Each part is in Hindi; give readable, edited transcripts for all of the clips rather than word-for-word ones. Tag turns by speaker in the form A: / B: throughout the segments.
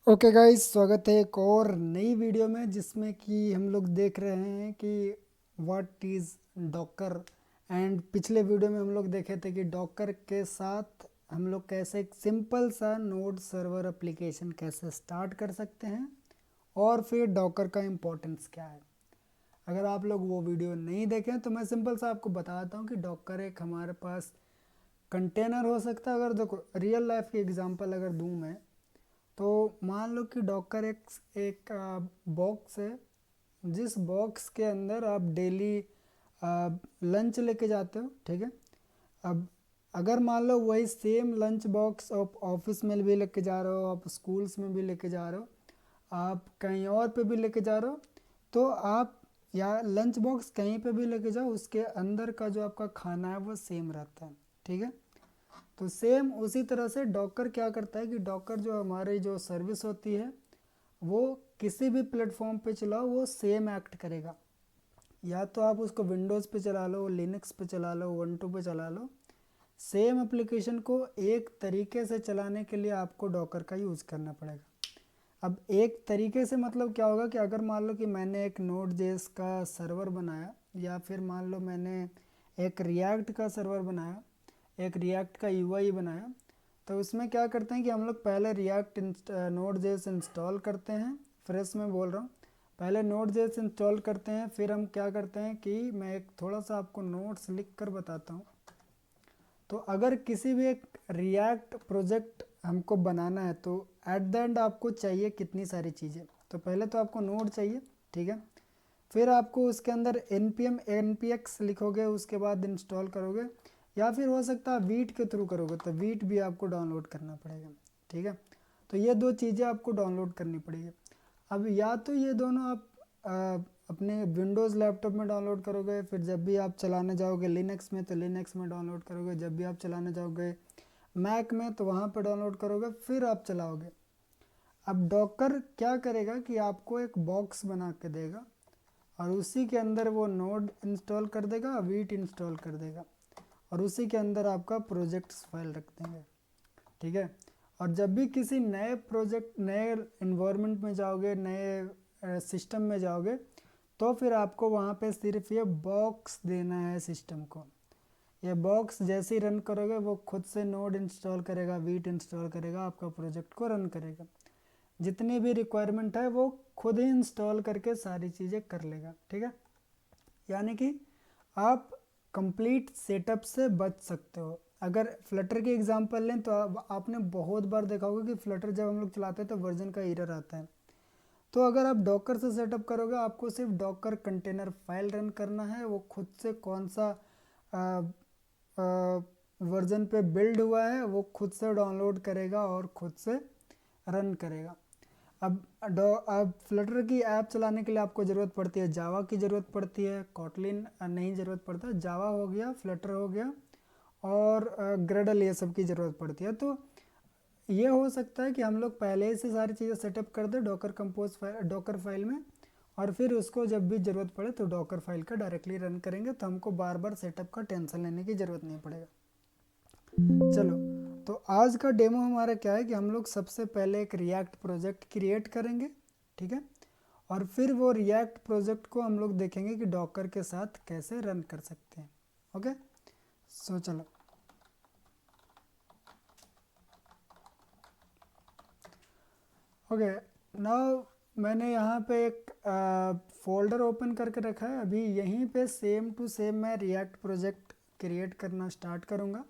A: ओके गाइस, स्वागत है एक और नई वीडियो में जिसमें कि हम लोग देख रहे हैं कि व्हाट इज़ डॉकर। एंड पिछले वीडियो में हम लोग देखे थे कि डॉकर के साथ हम लोग कैसे एक सिंपल सा नोड सर्वर एप्लीकेशन कैसे स्टार्ट कर सकते हैं और फिर डॉकर का इम्पोर्टेंस क्या है। अगर आप लोग वो वीडियो नहीं देखें तो मैं सिंपल सा आपको बताता हूँ कि डॉकर एक हमारे पास कंटेनर हो सकता है। अगर देखो रियल लाइफ की एग्जांपल अगर दूँ मैं, तो मान लो कि डॉकर एक बॉक्स है, जिस बॉक्स के अंदर आप डेली लंच लेके जाते हो। ठीक है। अब अगर मान लो वही सेम लंच बॉक्स आप ऑफिस में भी लेके जा रहे हो, आप स्कूल्स में भी लेके जा रहे हो, आप कहीं और पे भी लेके जा रहे हो, तो आप या लंच बॉक्स कहीं पे भी लेके जाओ, उसके अंदर का जो आपका खाना है वो सेम रहता है। ठीक है। तो सेम उसी तरह से डॉकर क्या करता है कि डॉकर जो हमारी जो सर्विस होती है वो किसी भी प्लेटफॉर्म पे चलाओ वो सेम एक्ट करेगा। या तो आप उसको विंडोज़ पे चला लो, लिनक्स पे चला लो, Ubuntu पे चला लो, सेम एप्लीकेशन को एक तरीके से चलाने के लिए आपको डॉकर का यूज़ करना पड़ेगा। अब एक तरीके से मतलब क्या होगा कि अगर मान लो कि मैंने एक नोड जेएस का सर्वर बनाया, या फिर मान लो मैंने एक रिएक्ट का सर्वर बनाया, एक रिएक्ट का यूआई बनाया, तो उसमें क्या करते हैं कि हम लोग पहले रिएक्ट नोड जेएस इंस्टॉल करते हैं। फ्रेश में बोल रहा हूँ, पहले नोड जेएस इंस्टॉल करते हैं, फिर हम क्या करते हैं कि मैं एक थोड़ा सा आपको नोट्स लिख कर बताता हूँ। तो अगर किसी भी एक रिएक्ट प्रोजेक्ट हमको बनाना है तो एट द एंड आपको चाहिए कितनी सारी चीज़ें। तो पहले तो आपको नोड चाहिए। ठीक है। फिर आपको उसके अंदर npm npx लिखोगे, उसके बाद इंस्टॉल करोगे, या फिर हो सकता है वीट के थ्रू करोगे तो वीट भी आपको डाउनलोड करना पड़ेगा। ठीक है। तो ये दो चीज़ें आपको डाउनलोड करनी पड़ेगी। अब या तो ये दोनों आप अपने विंडोज़ लैपटॉप में डाउनलोड करोगे, फिर जब भी आप चलाने जाओगे लिनक्स में तो लिनक्स में डाउनलोड करोगे, जब भी आप चलाने जाओगे मैक में तो वहाँ पर डाउनलोड करोगे, फिर आप चलाओगे। अब डॉकर क्या करेगा कि आपको एक बॉक्स बना के देगा और उसी के अंदर वो नोड इंस्टॉल कर देगा, वीट इंस्टॉल कर देगा, और उसी के अंदर आपका प्रोजेक्ट्स फाइल रख देंगे। ठीक है। और जब भी किसी नए प्रोजेक्ट नए इन्वायरमेंट में जाओगे, नए सिस्टम में जाओगे, तो फिर आपको वहाँ पे सिर्फ ये बॉक्स देना है सिस्टम को। ये बॉक्स जैसे ही रन करोगे वो खुद से नोड इंस्टॉल करेगा, वीट इंस्टॉल करेगा, आपका प्रोजेक्ट को रन करेगा। जितनी भी रिक्वायरमेंट है वो खुद ही इंस्टॉल करके सारी चीज़ें कर लेगा। ठीक है। यानी कि आप कंप्लीट सेटअप से बच सकते हो। अगर फ्लटर की एग्जांपल लें तो आपने बहुत बार देखा होगा कि फ्लटर जब हम लोग चलाते हैं तो वर्जन का एरर आता है। तो अगर आप डॉकर से सेटअप करोगे, आपको सिर्फ डॉकर कंटेनर फाइल रन करना है, वो खुद से कौन सा वर्जन पे बिल्ड हुआ है वो खुद से डाउनलोड करेगा और खुद से रन करेगा। अब फ्लटर की ऐप चलाने के लिए आपको ज़रूरत पड़ती है जावा की ज़रूरत पड़ती है, कॉटलिन नहीं ज़रूरत पड़ता, जावा हो गया, फ्लटर हो गया, और ग्रेडल, ये सब की ज़रूरत पड़ती है। तो ये हो सकता है कि हम लोग पहले से सारी चीज़ें सेटअप कर दें Docker compose file, Docker file में, और फिर उसको जब भी ज़रूरत पड़े तो डॉकर फाइल का डायरेक्टली रन करेंगे, तो हमको बार बार सेटअप का टेंशन लेने की ज़रूरत नहीं पड़ेगा। चलो, तो आज का डेमो हमारा क्या है कि हम लोग सबसे पहले एक रिएक्ट प्रोजेक्ट क्रिएट करेंगे। ठीक है। और फिर वो रिएक्ट प्रोजेक्ट को हम लोग देखेंगे कि डॉकर के साथ कैसे रन कर सकते हैं। ओके। सो चलो, ओके। नाउ मैंने यहाँ पे एक फोल्डर ओपन करके रखा है। अभी यहीं पे सेम टू सेम मैं रिएक्ट प्रोजेक्ट क्रिएट करना स्टार्ट करूँगा।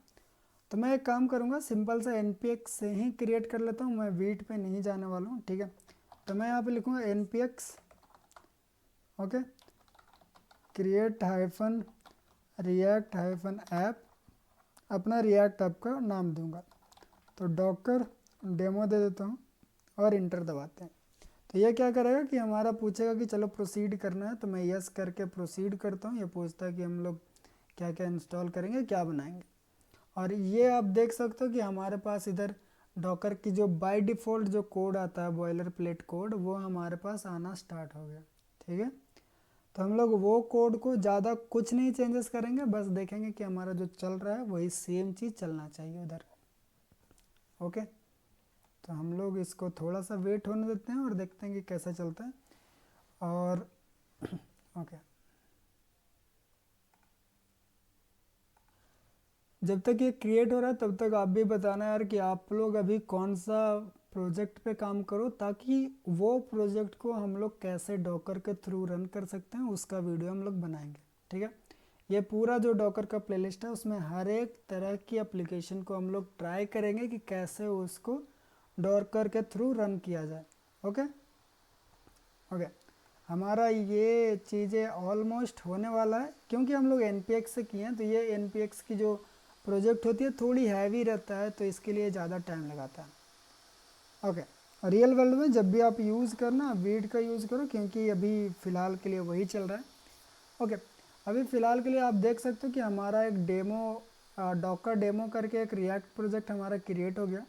A: तो मैं एक काम करूँगा, सिंपल सा npx से ही क्रिएट कर लेता हूँ, मैं वीट पे नहीं जाने वाला हूँ। ठीक है। तो मैं यहाँ पे लिखूँगा npx, okay, create hyphen react hyphen app, अपना रिएक्ट ऐप का नाम दूंगा, तो डॉकर डेमो दे देता हूँ और इंटर दबाते हैं। तो ये क्या करेगा कि हमारा पूछेगा कि चलो प्रोसीड करना है, तो मैं यस करके प्रोसीड करता हूँ। ये पूछता है कि हम लोग क्या क्या इंस्टॉल करेंगे, क्या बनाएंगे। और ये आप देख सकते हो कि हमारे पास इधर डॉकर की जो बाय डिफ़ॉल्ट जो कोड आता है, बॉयलर प्लेट कोड, वो हमारे पास आना स्टार्ट हो गया। ठीक है। तो हम लोग वो कोड को ज़्यादा कुछ नहीं चेंजेस करेंगे, बस देखेंगे कि हमारा जो चल रहा है वही सेम चीज़ चलना चाहिए उधर। ओके। तो हम लोग इसको थोड़ा सा वेट होने देते हैं और देखते हैं कि कैसा चलता है। और ओके, जब तक ये क्रिएट हो रहा है तब तक आप भी बताना यार कि आप लोग अभी कौन सा प्रोजेक्ट पे काम करो, ताकि वो प्रोजेक्ट को हम लोग कैसे डॉकर के थ्रू रन कर सकते हैं उसका वीडियो हम लोग बनाएंगे। ठीक है, ये पूरा जो डॉकर का प्लेलिस्ट है उसमें हर एक तरह की एप्लीकेशन को हम लोग ट्राई करेंगे कि कैसे उसको डॉकर के थ्रू रन किया जाए। ओके ओके, हमारा ये चीज़ें ऑलमोस्ट होने वाला है, क्योंकि हम लोग एनपीएक्स से किए हैं तो ये एनपीएक्स की जो प्रोजेक्ट होती है थोड़ी हैवी रहता है, तो इसके लिए ज़्यादा टाइम लगाता है। ओके, रियल वर्ल्ड में जब भी आप यूज़ करना वीड का यूज़ करो, क्योंकि अभी फ़िलहाल के लिए वही चल रहा है। ओके, अभी फ़िलहाल के लिए आप देख सकते हो कि हमारा एक डेमो डॉकर डेमो करके एक रिएक्ट प्रोजेक्ट हमारा क्रिएट हो गया।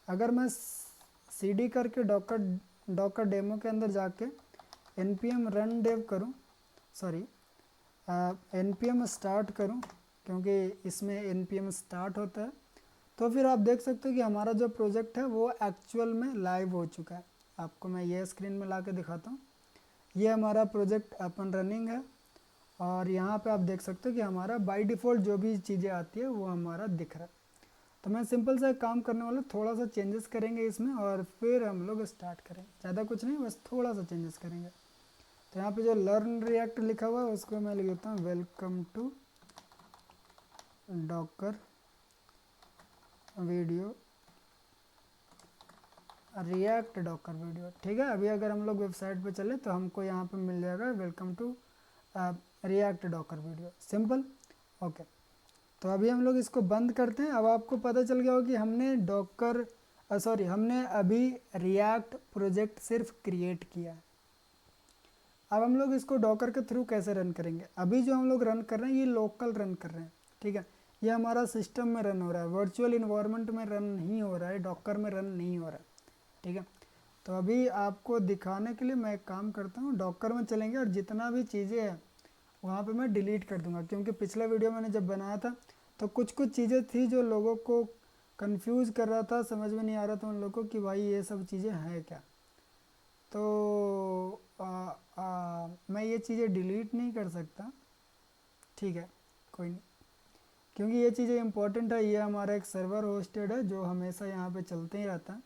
A: अगर मैं cd करके डॉकर डेमो के अंदर जाके npm रन डेव करूँ, सॉरी npm स्टार्ट करूँ, क्योंकि इसमें npm स्टार्ट होता है, तो फिर आप देख सकते हो कि हमारा जो प्रोजेक्ट है वो एक्चुअल में लाइव हो चुका है। आपको मैं ये स्क्रीन में ला के दिखाता हूँ। ये हमारा प्रोजेक्ट अपन रनिंग है और यहाँ पे आप देख सकते हो कि हमारा बाय डिफ़ॉल्ट जो भी चीज़ें आती है वो हमारा दिख रहा है। तो मैं सिंपल सा एक काम करने वाला, थोड़ा सा चेंजेस करेंगे इसमें और फिर हम लोग स्टार्ट करेंगे। ज़्यादा कुछ नहीं, बस थोड़ा सा चेंजेस करेंगे। तो यहाँ पे जो लर्न रिएक्ट लिखा हुआ है उसको मैं लिख देता हूँ welcome to Docker video React Docker video. ठीक है, अभी अगर हम लोग वेबसाइट पे चले तो हमको यहाँ पे मिल जाएगा welcome to React Docker video, simple. Okay, तो अभी हम लोग इसको बंद करते हैं। अब आपको पता चल गया हो कि हमने डॉकर हमने अभी रिएक्ट प्रोजेक्ट सिर्फ क्रिएट किया है। अब हम लोग इसको डॉकर के थ्रू कैसे रन करेंगे। अभी जो हम लोग रन कर रहे हैं ये लोकल रन कर रहे हैं। ठीक है, ये हमारा सिस्टम में रन हो रहा है, वर्चुअल इन्वायरमेंट में रन नहीं हो रहा है, डॉकर में रन नहीं हो रहा है। ठीक है, तो अभी आपको दिखाने के लिए मैं एक काम करता हूँ, डॉकर में चलेंगे और जितना भी चीज़ें हैं वहाँ पे मैं डिलीट कर दूंगा, क्योंकि पिछला वीडियो मैंने जब बनाया था तो कुछ कुछ चीज़ें थी जो लोगों को कंफ्यूज कर रहा था, समझ में नहीं आ रहा था उन लोगों को कि भाई ये सब चीज़ें हैं क्या। तो मैं ये चीज़ें डिलीट नहीं कर सकता। ठीक है, कोई नहीं, क्योंकि ये चीज़ें इंपॉर्टेंट है। ये हमारा एक सर्वर होस्टेड है जो हमेशा यहाँ पे चलते ही रहता है,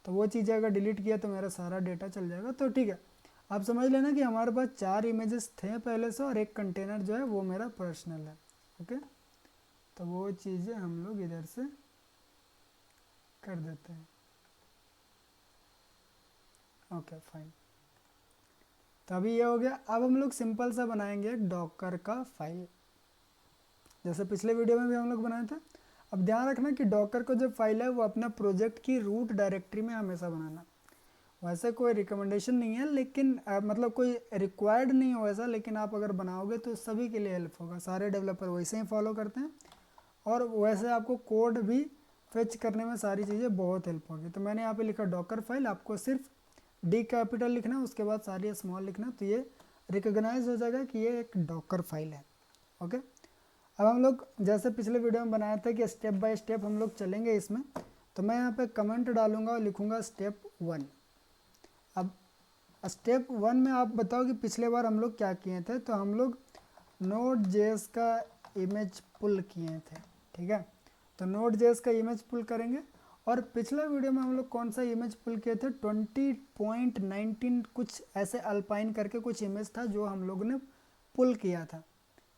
A: तो वो चीज़ें अगर डिलीट किया तो मेरा सारा डेटा चल जाएगा। तो ठीक है, आप समझ लेना कि हमारे पास 4 इमेजेस थे पहले से और एक कंटेनर जो है वो मेरा पर्सनल है। ओके, तो वो चीज़ें हम लोग इधर से कर देते हैं। ओके फाइन, तो अभी ये हो गया। अब हम लोग सिंपल सा बनाएंगे एक डॉकर का फाइल, जैसे पिछले वीडियो में भी हम लोग बनाए थे। अब ध्यान रखना कि डॉकर को जो फाइल है वो अपना प्रोजेक्ट की रूट डायरेक्टरी में हमेशा बनाना। वैसे कोई रिकमेंडेशन नहीं है, लेकिन मतलब कोई रिक्वायर्ड नहीं हो ऐसा, लेकिन आप अगर बनाओगे तो सभी के लिए हेल्प होगा। सारे डेवलपर वैसे ही फॉलो करते हैं और वैसे आपको कोड भी फेच करने में सारी चीज़ें बहुत हेल्प होगी। तो मैंने यहाँ पे लिखा डॉकर फाइल, आपको सिर्फ डी कैपिटल लिखना है, उसके बाद सारी स्मॉल लिखना, तो ये रिकग्नाइज हो जाएगा कि ये एक डॉकर फाइल है। ओके, अब हम लोग जैसे पिछले वीडियो में बनाया था कि स्टेप बाय स्टेप हम लोग चलेंगे इसमें, तो मैं यहाँ पे कमेंट डालूंगा और लिखूंगा स्टेप 1। अब स्टेप 1 में आप बताओ कि पिछले बार हम लोग क्या किए थे। तो हम लोग नोड जेएस का इमेज पुल किए थे। ठीक है, तो नोड जेएस का इमेज पुल करेंगे। और पिछला वीडियो में हम लोग कौन सा इमेज पुल किए थे, 20.19 कुछ ऐसे अल्पाइन करके कुछ इमेज था जो हम लोग ने पुल किया था।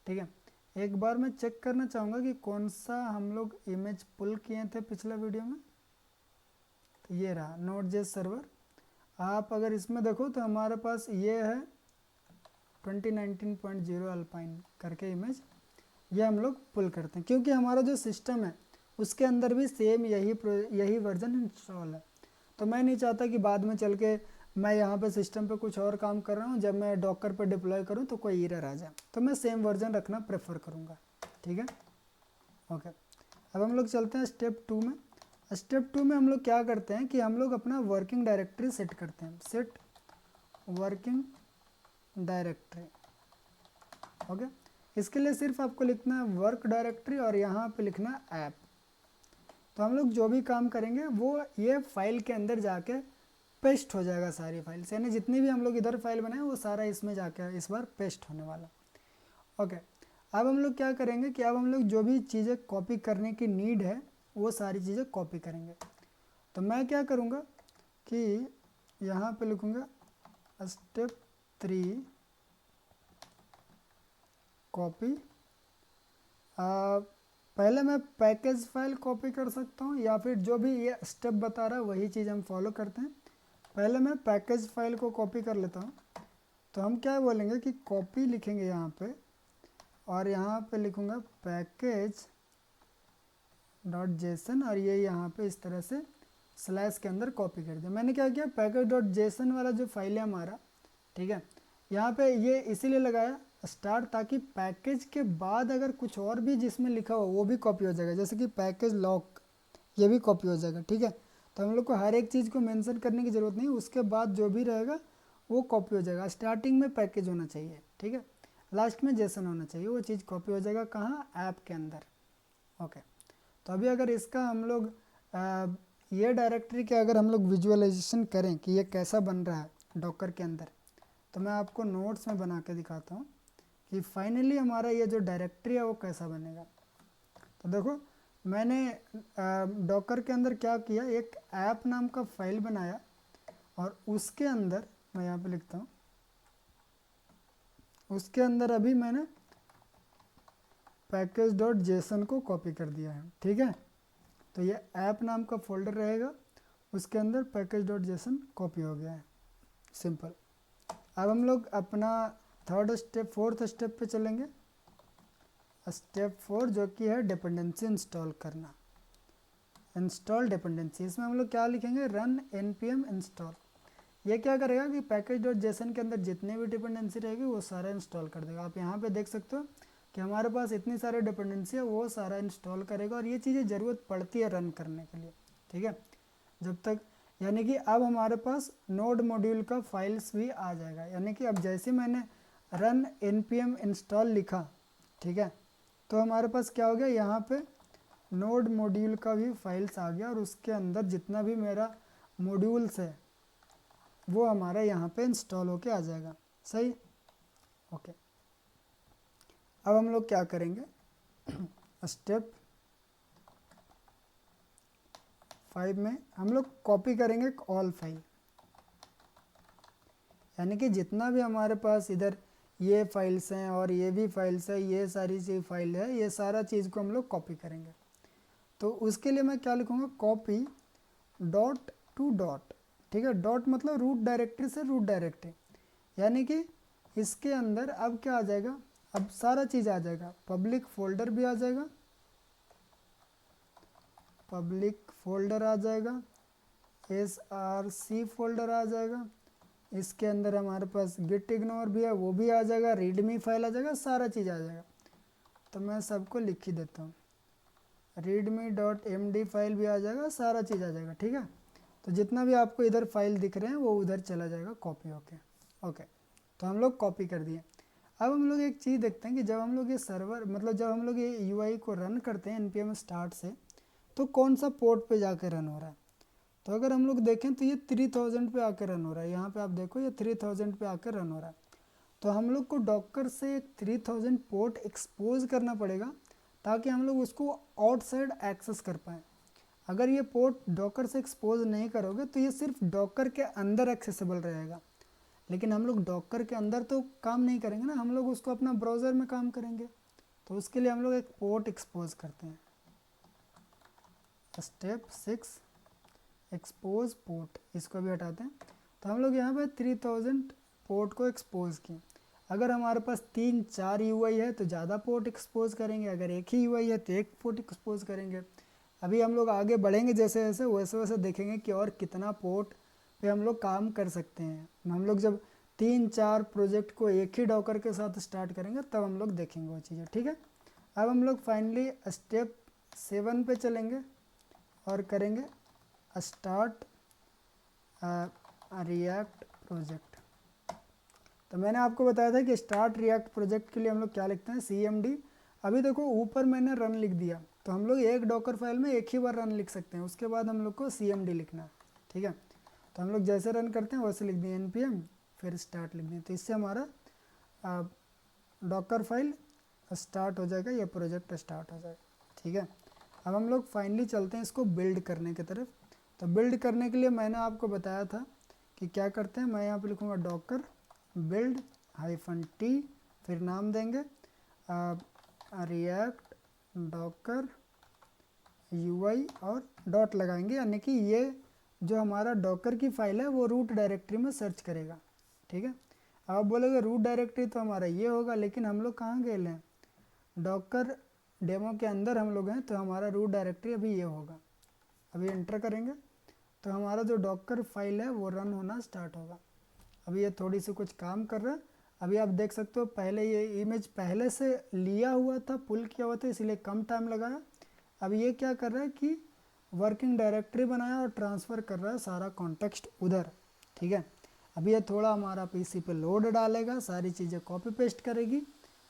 A: ठीक है, एक बार मैं चेक करना चाहूँगा कि कौन सा हम लोग इमेज पुल किए थे पिछला वीडियो में। तो ये रहा नोड जेएस सर्वर। आप अगर इसमें देखो तो हमारे पास ये है 2019.0 अल्पाइन करके इमेज, ये हम लोग पुल करते हैं क्योंकि हमारा जो सिस्टम है उसके अंदर भी सेम यही वर्जन इंस्टॉल है। तो मैं नहीं चाहता कि बाद में चल के मैं यहाँ पे सिस्टम पे कुछ और काम कर रहा हूँ, जब मैं डॉकर पे डिप्लॉय करूँ तो कोई एरर आ जाए, तो मैं सेम वर्जन रखना प्रेफर करूँगा। ठीक है, ओके, अब हम लोग चलते हैं स्टेप 2 में। स्टेप 2 में हम लोग क्या करते हैं कि हम लोग अपना वर्किंग डायरेक्टरी सेट करते हैं, सेट वर्किंग डायरेक्टरी। ओके, इसके लिए सिर्फ आपको लिखना है वर्क डायरेक्टरी और यहाँ पे लिखना ऐप। तो हम लोग जो भी काम करेंगे वो ये फाइल के अंदर जाके पेस्ट हो जाएगा सारी फाइल्स, यानी जितनी भी हम लोग इधर फाइल बनाए वो सारा इसमें जाके इस बार पेस्ट होने वाला। ओके, अब हम लोग क्या करेंगे कि अब हम लोग जो भी चीज़ें कॉपी करने की नीड है वो सारी चीज़ें कॉपी करेंगे। तो मैं क्या करूँगा कि यहाँ पे लिखूँगा स्टेप 3 कॉपी। पहले मैं पैकेज फाइल कॉपी कर सकता हूँ या फिर जो भी ये स्टेप बता रहा है वही चीज़ हम फॉलो करते हैं। पहले मैं पैकेज फाइल को कॉपी कर लेता हूँ। तो हम क्या बोलेंगे कि कॉपी लिखेंगे यहाँ पे और यहाँ पे लिखूँगा पैकेज डॉट जेसन और ये यहाँ पे इस तरह से स्लैश के अंदर कॉपी कर दिया। मैंने क्या किया, पैकेज डॉट जेसन वाला जो फाइल है हमारा, ठीक है, यहाँ पे ये इसीलिए लगाया स्टार्ट ताकि पैकेज के बाद अगर कुछ और भी जिसमें लिखा हो वो भी कॉपी हो जाएगा, जैसे कि पैकेज लॉक ये भी कॉपी हो जाएगा। ठीक है, तो हम लोग को हर एक चीज़ को मेंशन करने की ज़रूरत नहीं, उसके बाद जो भी रहेगा वो कॉपी हो जाएगा। स्टार्टिंग में पैकेज होना चाहिए, ठीक है, लास्ट में जेसन होना चाहिए, वो चीज़ कॉपी हो जाएगा कहाँ, ऐप के अंदर। ओके, तो अभी अगर इसका हम लोग ये डायरेक्टरी के अगर हम लोग विजुअलाइजेशन करें कि ये कैसा बन रहा है डॉकर के अंदर, तो मैं आपको नोट्स में बना के दिखाता हूँ कि फाइनली हमारा ये जो डायरेक्टरी है वो कैसा बनेगा। तो देखो मैंने डॉकर के अंदर क्या किया, एक ऐप नाम का फाइल बनाया और उसके अंदर मैं यहाँ पे लिखता हूँ, उसके अंदर अभी मैंने पैकेज डॉट जेसन को कॉपी कर दिया है। ठीक है, तो ये ऐप नाम का फोल्डर रहेगा, उसके अंदर पैकेज डॉट जेसन कॉपी हो गया है, सिंपल। अब हम लोग अपना फोर्थ स्टेप पे चलेंगे। स्टेप 4 जो कि है डिपेंडेंसी इंस्टॉल करना, इंस्टॉल डिपेंडेंसी। इसमें हम लोग क्या लिखेंगे, रन npm इंस्टॉल। ये क्या करेगा कि पैकेज डॉट जेसन के अंदर जितने भी डिपेंडेंसी रहेगी वो सारा इंस्टॉल कर देगा। आप यहाँ पे देख सकते हो कि हमारे पास इतनी सारी डिपेंडेंसी है, वो सारा इंस्टॉल करेगा और ये चीज़ें ज़रूरत पड़ती है रन करने के लिए। ठीक है, जब तक, यानी कि अब हमारे पास नोड मॉड्यूल का फाइल्स भी आ जाएगा, यानी कि अब जैसे मैंने रन npm इंस्टॉल लिखा, ठीक है, तो हमारे पास क्या हो गया, यहाँ पे नोड मॉड्यूल का भी फाइल्स आ गया और उसके अंदर जितना भी मेरा मॉड्यूल्स है वो हमारा यहाँ पे इंस्टॉल होके आ जाएगा। सही, ओके। अब हम लोग क्या करेंगे, स्टेप 5 में हम लोग कॉपी करेंगे ऑल फाइल, यानी कि जितना भी हमारे पास इधर ये फाइल्स हैं और ये भी फाइल्स है, ये सारी सी फाइल है, ये सारा चीज़ को हम लोग कॉपी करेंगे। तो उसके लिए मैं क्या लिखूँगा, कॉपी डॉट टू डॉट। ठीक है, डॉट मतलब रूट डायरेक्टरी से रूट डायरेक्टरी, यानी कि इसके अंदर अब क्या आ जाएगा, अब सारा चीज़ आ जाएगा, पब्लिक फोल्डर भी आ जाएगा, पब्लिक फोल्डर आ जाएगा, src फोल्डर आ जाएगा, इसके अंदर हमारे पास गिट इग्नोर भी है वो भी आ जाएगा, रीडमी फाइल आ जाएगा, सारा चीज़ आ जाएगा। तो मैं सबको लिख ही देता हूँ, रीडमी डॉट md फाइल भी आ जाएगा, सारा चीज़ आ जाएगा। ठीक है, तो जितना भी आपको इधर फाइल दिख रहे हैं वो उधर चला जाएगा कॉपी होके। ओके, तो हम लोग कॉपी कर दिए। अब हम लोग एक चीज़ देखते हैं कि जब हम लोग ये सर्वर मतलब जब हम लोग ये यूआई को रन करते हैं npm स्टार्ट से, तो कौन सा पोर्ट पे जाकर रन हो रहा है। तो अगर हम लोग देखें तो ये 3000 पे आकर रन हो रहा है, यहाँ पे आप देखो ये 3000 पे आकर रन हो रहा है। तो हम लोग को डॉकर से एक 3000 पोर्ट एक्सपोज करना पड़ेगा ताकि हम लोग उसको आउटसाइड एक्सेस कर पाएँ। अगर ये पोर्ट डॉकर से एक्सपोज नहीं करोगे तो ये सिर्फ डॉकर के अंदर एक्सेसिबल रहेगा, लेकिन हम लोग डॉकर के अंदर तो काम नहीं करेंगे ना, हम लोग उसको अपना ब्राउज़र में काम करेंगे। तो उसके लिए हम लोग एक पोर्ट एक्सपोज करते हैं। स्टेप 6 एक्सपोज पोर्ट, इसको भी हटाते हैं। तो हम लोग यहाँ पे 3000 पोर्ट को एक्सपोज किए। अगर हमारे पास 3-4 यूआई है तो ज़्यादा पोर्ट एक्सपोज करेंगे, अगर एक ही यूआई है तो एक पोर्ट एक्सपोज करेंगे। अभी हम लोग आगे बढ़ेंगे जैसे जैसे वैसे वैसे देखेंगे कि और कितना पोर्ट पे हम लोग काम कर सकते हैं। हम लोग जब 3-4 प्रोजेक्ट को एक ही डॉकर के साथ स्टार्ट करेंगे तब हम लोग देखेंगे वो चीज़ें। ठीक है, अब हम लोग फाइनली स्टेप 7 पे चलेंगे और करेंगे स्टार्ट रिएक्ट प्रोजेक्ट। तो मैंने आपको बताया था कि स्टार्ट रिएक्ट प्रोजेक्ट के लिए हम लोग क्या लिखते हैं, CMD। अभी देखो ऊपर मैंने रन लिख दिया, तो हम लोग एक डॉकर फाइल में एक ही बार रन लिख सकते हैं, उसके बाद हम लोग को cmd लिखना है, ठीक है। तो हम लोग जैसे रन करते हैं वैसे लिख दिए npm फिर स्टार्ट लिख दिए, तो इससे हमारा डॉकर फाइल स्टार्ट हो जाएगा, ये प्रोजेक्ट स्टार्ट हो जाएगा, ठीक है। अब हम लोग फाइनली चलते हैं इसको बिल्ड करने की तरफ। तो बिल्ड करने के लिए मैंने आपको बताया था कि क्या करते हैं, मैं यहाँ पे लिखूँगा डॉकर बिल्ड -t, फिर नाम देंगे रिएक्ट डॉकर यूआई और डॉट लगाएंगे, यानी कि ये जो हमारा डॉकर की फाइल है वो रूट डायरेक्टरी में सर्च करेगा, ठीक है। अब आप बोलोगे रूट डायरेक्टरी तो हमारा ये होगा, लेकिन हम लोग कहाँ गए हैं, डॉकर डेमो के अंदर हम लोग हैं, तो हमारा रूट डायरेक्टरी अभी ये होगा। अभी एंटर करेंगे तो हमारा जो डॉकर फाइल है वो रन होना स्टार्ट होगा। अभी ये थोड़ी सी कुछ काम कर रहा है। अभी आप देख सकते हो पहले ये इमेज पहले से लिया हुआ था, पुल किया हुआ था, इसलिए कम टाइम लगाया। अब ये क्या कर रहा है कि वर्किंग डायरेक्टरी बनाया और ट्रांसफ़र कर रहा है सारा कॉन्टेक्स्ट उधर, ठीक है। अभी ये थोड़ा हमारा पीसी पे लोड डालेगा, सारी चीज़ें कॉपी पेस्ट करेगी,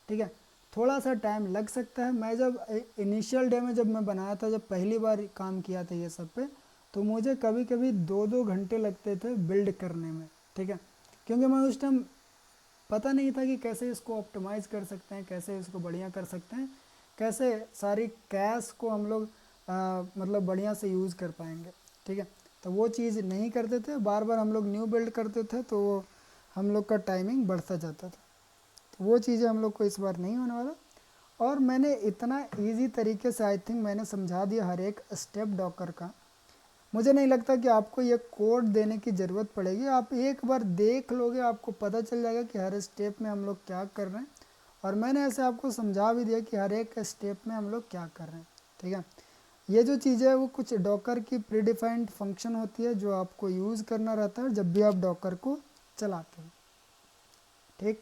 A: ठीक है। थोड़ा सा टाइम लग सकता है। मैं जब इनिशियल डे में जब मैं बनाया था, जब पहली बार काम किया था ये सब पे, तो मुझे कभी कभी 2-2 घंटे लगते थे बिल्ड करने में, ठीक है। क्योंकि मैं उस टाइम पता नहीं था कि कैसे इसको ऑप्टिमाइज़ कर सकते हैं, कैसे इसको बढ़िया कर सकते हैं, कैसे सारी कैश को हम लोग मतलब बढ़िया से यूज़ कर पाएंगे, ठीक है। तो वो चीज़ नहीं करते थे, बार बार हम लोग न्यू बिल्ड करते थे, तो हम लोग का टाइमिंग बढ़ता जाता था। तो वो चीज़ें हम लोग को इस बार नहीं होने वाला। और मैंने इतना इजी तरीके से आई थिंक मैंने समझा दिया हर एक स्टेप डॉकर का। मुझे नहीं लगता कि आपको ये कोड देने की ज़रूरत पड़ेगी, आप एक बार देख लोगे आपको पता चल जाएगा कि हर स्टेप में हम लोग क्या कर रहे हैं। और मैंने ऐसे आपको समझा भी दिया कि हर एक स्टेप में हम लोग क्या कर रहे हैं, ठीक है। ये जो चीज़ें है वो कुछ डॉकर की प्रीडिफाइंड फंक्शन होती है जो आपको यूज़ करना रहता है जब भी आप डॉकर को चलाते हैं, ठीक,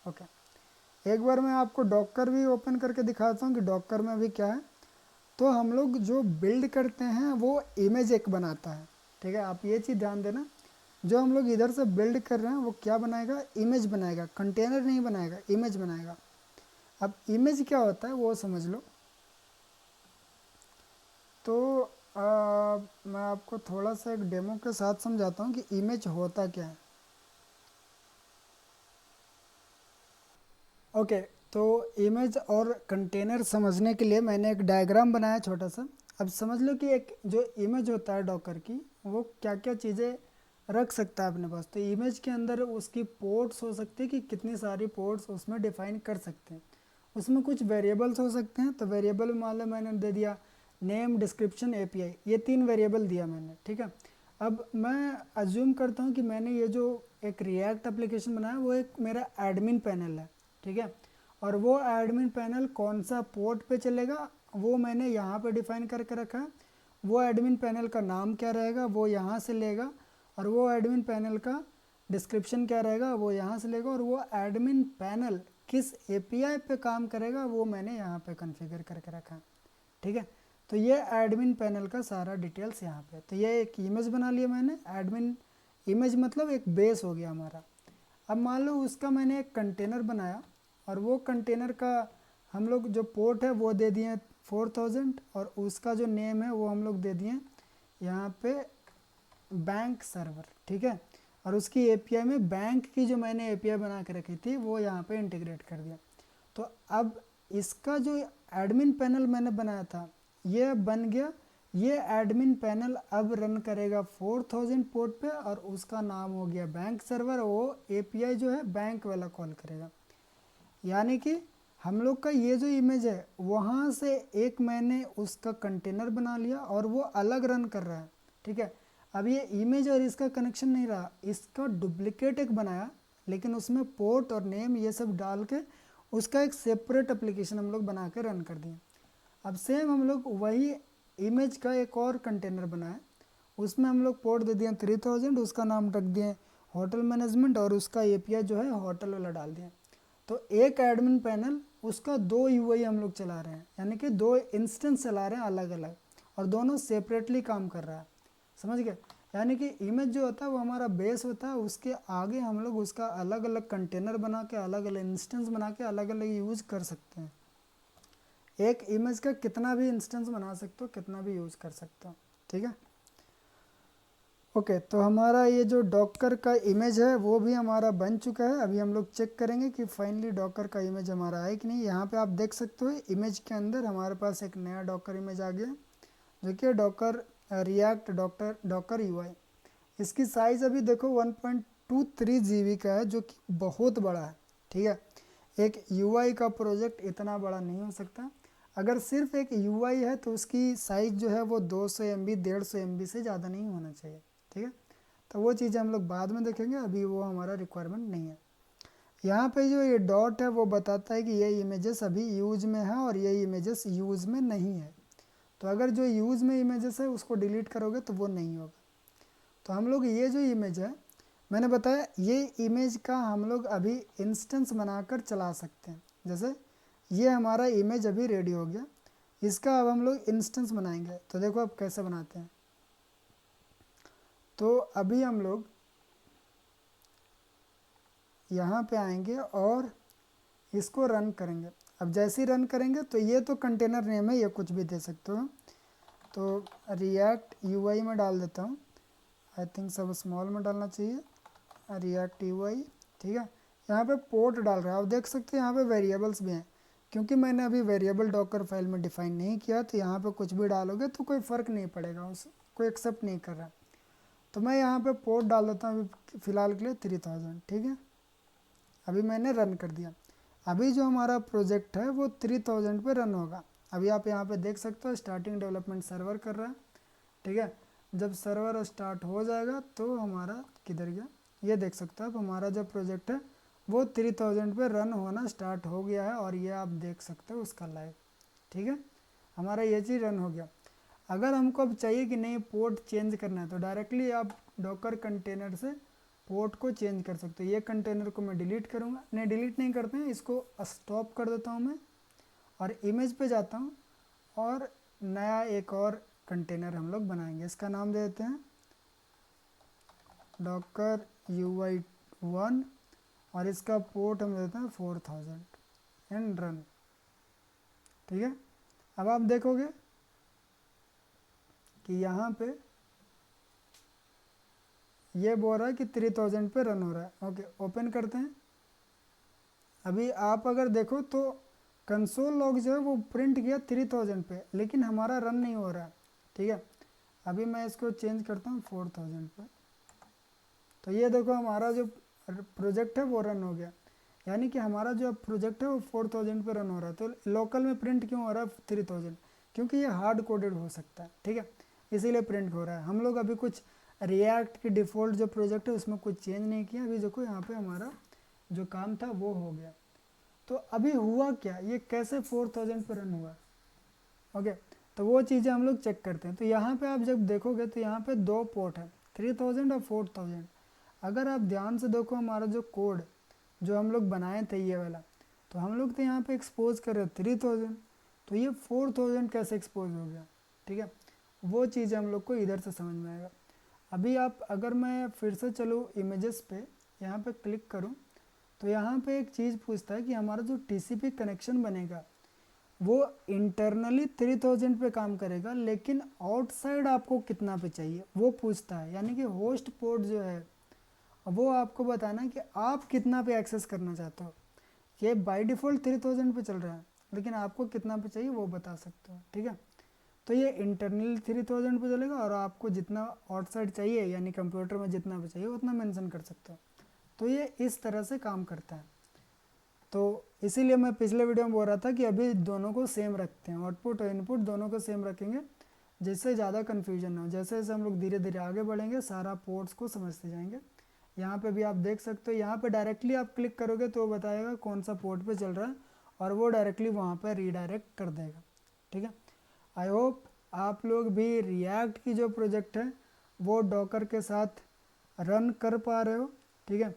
A: ओके। एक बार मैं आपको डॉकर भी ओपन करके दिखाता हूँ कि डॉकर में भी क्या है। तो हम लोग जो बिल्ड करते हैं वो इमेज एक बनाता है, ठीक है। आप ये चीज़ ध्यान देना, जो हम लोग इधर से बिल्ड कर रहे हैं वो क्या बनाएगा, इमेज बनाएगा, कंटेनर नहीं बनाएगा, इमेज बनाएगा। अब इमेज क्या होता है वो समझ लो। तो मैं आपको थोड़ा सा एक डेमो के साथ समझाता हूँ कि इमेज होता क्या है, ओके। तो इमेज और कंटेनर समझने के लिए मैंने एक डायग्राम बनाया छोटा सा। अब समझ लो कि एक जो इमेज होता है डॉकर की, वो क्या क्या चीज़ें रख सकता है अपने पास। तो इमेज के अंदर उसकी पोर्ट्स हो सकती है कि कितनी सारी पोर्ट्स उसमें डिफाइन कर सकते हैं। उसमें कुछ वेरिएबल्स हो सकते हैं, तो वेरिएबल मान लो मैंने दे दिया नेम, डिस्क्रिप्शन, एपीआई, ये 3 वेरिएबल दिया मैंने, ठीक है। अब मैं अज्यूम करता हूँ कि मैंने ये जो एक रिएक्ट एप्लीकेशन बनाया वो एक मेरा एडमिन पैनल है, ठीक है। और वो एडमिन पैनल कौन सा पोर्ट पे चलेगा वो मैंने यहाँ पे डिफाइन करके रखा है। वो एडमिन पैनल का नाम क्या रहेगा वो यहाँ से लेगा, और वो एडमिन पैनल का डिस्क्रिप्शन क्या रहेगा वो यहाँ से लेगा, और वो एडमिन पैनल किस एपीआई पे काम करेगा वो मैंने यहाँ पे कॉन्फ़िगर करके रखा है, ठीक है। तो ये एडमिन पैनल का सारा डिटेल्स यहाँ पे। तो ये एक इमेज बना लिया मैंने, एडमिन इमेज मतलब एक बेस हो गया हमारा। अब मान लो उसका मैंने एक कंटेनर बनाया, और वो कंटेनर का हम लोग जो पोर्ट है वो दे दिए 4000, और उसका जो नेम है वो हम लोग दे दिए यहाँ पे बैंक सर्वर, ठीक है। और उसकी एपीआई में बैंक की जो मैंने एपीआई बना के रखी थी वो यहाँ पे इंटीग्रेट कर दिया। तो अब इसका जो एडमिन पैनल मैंने बनाया था ये बन गया। ये एडमिन पैनल अब रन करेगा 4000 पोर्ट पे, और उसका नाम हो गया बैंक सर्वर। वो एपीआई जो है बैंक वाला कॉल करेगा। यानी कि हम लोग का ये जो इमेज है वहाँ से एक मैंने उसका कंटेनर बना लिया और वो अलग रन कर रहा है, ठीक है। अब ये इमेज और इसका कनेक्शन नहीं रहा, इसका डुप्लीकेट एक बनाया, लेकिन उसमें पोर्ट और नेम ये सब डाल के उसका एक सेपरेट एप्लीकेशन हम लोग बना के रन कर दिए। अब सेम हम लोग वही इमेज का एक और कंटेनर बनाए, उसमें हम लोग पोर्ट दे दिए 3000, उसका नाम रख दिए होटल मैनेजमेंट, और उसका एपीआई जो है होटल वाला डाल दिया। तो एक एडमिन पैनल उसका 2 यूआई हम लोग चला रहे हैं, यानी कि 2 इंस्टेंस चला रहे हैं अलग अलग, और दोनों सेपरेटली काम कर रहा है, समझ गए। यानी कि इमेज जो होता है वो हमारा बेस होता है, उसके आगे हम लोग उसका अलग अलग कंटेनर बना के, अलग अलग इंस्टेंस बना के अलग अलग यूज़ कर सकते हैं। एक इमेज का कितना भी इंस्टेंस बना सकते हो, कितना भी यूज़ कर सकते हो, ठीक है। ओके, तो हमारा ये जो डॉकर का इमेज है वो भी हमारा बन चुका है। अभी हम लोग चेक करेंगे कि फाइनली डॉकर का इमेज हमारा है कि नहीं। यहाँ पे आप देख सकते हो इमेज के अंदर हमारे पास एक नया डॉकर इमेज आ गया, जो कि डॉकर रिएक्ट डॉकर यूआई। इसकी साइज़ अभी देखो 1.23 GB का है, जो कि बहुत बड़ा है, ठीक है। एक यूआई का प्रोजेक्ट इतना बड़ा नहीं हो सकता। अगर सिर्फ एक यूआई है तो उसकी साइज़ जो है वो 200 MB 150 MB से ज़्यादा नहीं होना चाहिए, ठीक है। तो वो चीज़ें हम लोग बाद में देखेंगे, अभी वो हमारा रिक्वायरमेंट नहीं है। यहाँ पे जो ये डॉट है वो बताता है कि ये इमेजेस अभी यूज में है और ये इमेजेस यूज़ में नहीं है। तो अगर जो यूज़ में इमेजेस है उसको डिलीट करोगे तो वो नहीं होगा। तो हम लोग ये जो इमेज है, मैंने बताया ये इमेज का हम लोग अभी इंस्टेंस बनाकर चला सकते हैं। जैसे ये हमारा इमेज अभी रेडी हो गया, इसका अब हम लोग इंस्टेंस बनाएंगे। तो देखो अब कैसे बनाते हैं। तो अभी हम लोग यहाँ पे आएंगे और इसको रन करेंगे। अब जैसे ही रन करेंगे तो ये तो कंटेनर नेम है, ये कुछ भी दे सकते हो। तो रिएक्ट यूआई में डाल देता हूँ, आई थिंक सब स्मॉल में डालना चाहिए, रिएक्ट यूआई, ठीक है। यहाँ पे पोर्ट डाल रहा है, आप देख सकते हैं यहाँ पे वेरिएबल्स भी हैं। क्योंकि मैंने अभी वेरिएबल डॉकर फाइल में डिफाइन नहीं किया तो यहाँ पे कुछ भी डालोगे तो कोई फ़र्क नहीं पड़ेगा, उस कोई एक्सेप्ट नहीं कर रहा। तो मैं यहाँ पे पोर्ट डाल देता हूँ अभी फ़िलहाल के लिए 3000, ठीक है। अभी मैंने रन कर दिया। अभी जो हमारा प्रोजेक्ट है वो 3000 पे रन होगा। अभी आप यहाँ पे देख सकते हो स्टार्टिंग डेवलपमेंट सर्वर कर रहा है, ठीक है। जब सर्वर स्टार्ट हो जाएगा तो हमारा किधर गया, ये देख सकते हो आप, हमारा जो प्रोजेक्ट है वो 3000 पे रन होना स्टार्ट हो गया है। और ये आप देख सकते हो उसका लाइव, ठीक है। हमारा ये चीज़ रन हो गया। अगर हमको अब चाहिए कि नहीं पोर्ट चेंज करना है तो डायरेक्टली आप डॉकर कंटेनर से पोर्ट को चेंज कर सकते हो। ये कंटेनर को मैं डिलीट करूँगा, नहीं डिलीट नहीं करते हैं, इसको स्टॉप कर देता हूँ मैं और इमेज पे जाता हूँ और नया एक और कंटेनर हम लोग बनाएंगे। इसका नाम दे देते हैं डॉकर UI1 और इसका पोर्ट हम देते हैं 4000 एंड रन, ठीक है। अब आप देखोगे कि यहाँ पे ये बोल रहा है कि 3000 पे रन हो रहा है। ओके, ओपन करते हैं। अभी आप अगर देखो तो कंसोल लॉग जो है वो प्रिंट किया 3000 पे, लेकिन हमारा रन नहीं हो रहा है, ठीक है। अभी मैं इसको चेंज करता हूँ 4000 पे। तो ये देखो हमारा जो प्रोजेक्ट है वो रन हो गया, यानी कि हमारा जो प्रोजेक्ट है वो 4000 पे रन हो रहा है। तो लोकल में प्रिंट क्यों हो रहा है 3000? क्योंकि ये हार्ड कोडेड हो सकता है, ठीक है, इसीलिए प्रिंट हो रहा है। हम लोग अभी कुछ रिएक्ट की डिफ़ॉल्ट जो प्रोजेक्ट है उसमें कुछ चेंज नहीं किया। अभी देखो यहाँ पे हमारा जो काम था वो हो गया। तो अभी हुआ क्या, ये कैसे 4000 पे रन हुआ, ओके। तो वो चीज़ें हम लोग चेक करते हैं। तो यहाँ पे आप जब देखोगे तो यहाँ पे दो पोर्ट है, 3000 और 4000। अगर आप ध्यान से देखो हमारा जो कोड जो हम लोग बनाए थे ये वाला, तो हम लोग तो यहाँ पे एक्सपोज कर रहे 3000, तो ये 4000 कैसे एक्सपोज हो गया, ठीक है। वो चीज़ें हम लोग को इधर से समझ में आएगा। अभी आप अगर मैं फिर से चलूँ इमेजेस पे, यहाँ पे क्लिक करूँ तो यहाँ पे एक चीज़ पूछता है कि हमारा जो TCP कनेक्शन बनेगा वो इंटरनली 3000 पे काम करेगा, लेकिन आउटसाइड आपको कितना पे चाहिए वो पूछता है। यानी कि होस्ट पोर्ट जो है वो आपको बताना है कि आप कितना पे एक्सेस करना चाहते हो। ये बाय डिफ़ॉल्ट 3000 पे चल रहा है, लेकिन आपको कितना पे चाहिए वो बता सकते हो, ठीक है। तो ये इंटरनल 3000 पे चलेगा और आपको जितना आउटसाइड चाहिए यानी कंप्यूटर में जितना पे चाहिए उतना मेंशन कर सकते हो। तो ये इस तरह से काम करता है। तो इसीलिए मैं पिछले वीडियो में बोल रहा था कि अभी दोनों को सेम रखते हैं, आउटपुट और इनपुट दोनों को सेम रखेंगे, जिससे ज़्यादा कन्फ्यूजन ना हो। जैसे जैसे हम लोग धीरे धीरे आगे बढ़ेंगे सारा पोर्ट्स को समझते जाएंगे। यहाँ पे भी आप देख सकते हो, यहाँ पे डायरेक्टली आप क्लिक करोगे तो वो बताएगा कौन सा पोर्ट पे चल रहा है और वो डायरेक्टली वहाँ पे रीडायरेक्ट कर देगा, ठीक है। आई होप आप लोग भी रिएक्ट की जो प्रोजेक्ट है वो डॉकर के साथ रन कर पा रहे हो, ठीक है।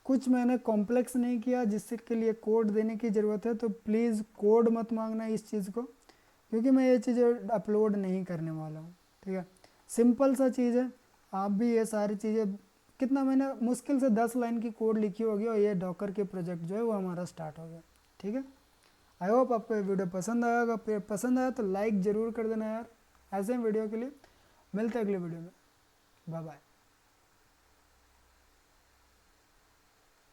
A: कुछ मैंने कॉम्प्लेक्स नहीं किया जिससे के लिए कोड देने की ज़रूरत है, तो प्लीज़ कोड मत मांगना इस चीज़ को, क्योंकि मैं ये चीज़ें अपलोड नहीं करने वाला हूँ, ठीक है। सिंपल सा चीज़ है, आप भी ये सारी चीज़ें, कितना मैंने मुश्किल से 10 लाइन की कोड लिखी होगी और ये डॉकर के प्रोजेक्ट जो है वो हमारा स्टार्ट हो गया, ठीक है। आई होप आपको ये वीडियो पसंद आया, अगर पसंद आया तो लाइक ज़रूर कर देना यार, ऐसे ही वीडियो के लिए। मिलते हैं अगले वीडियो में, बाय बाय।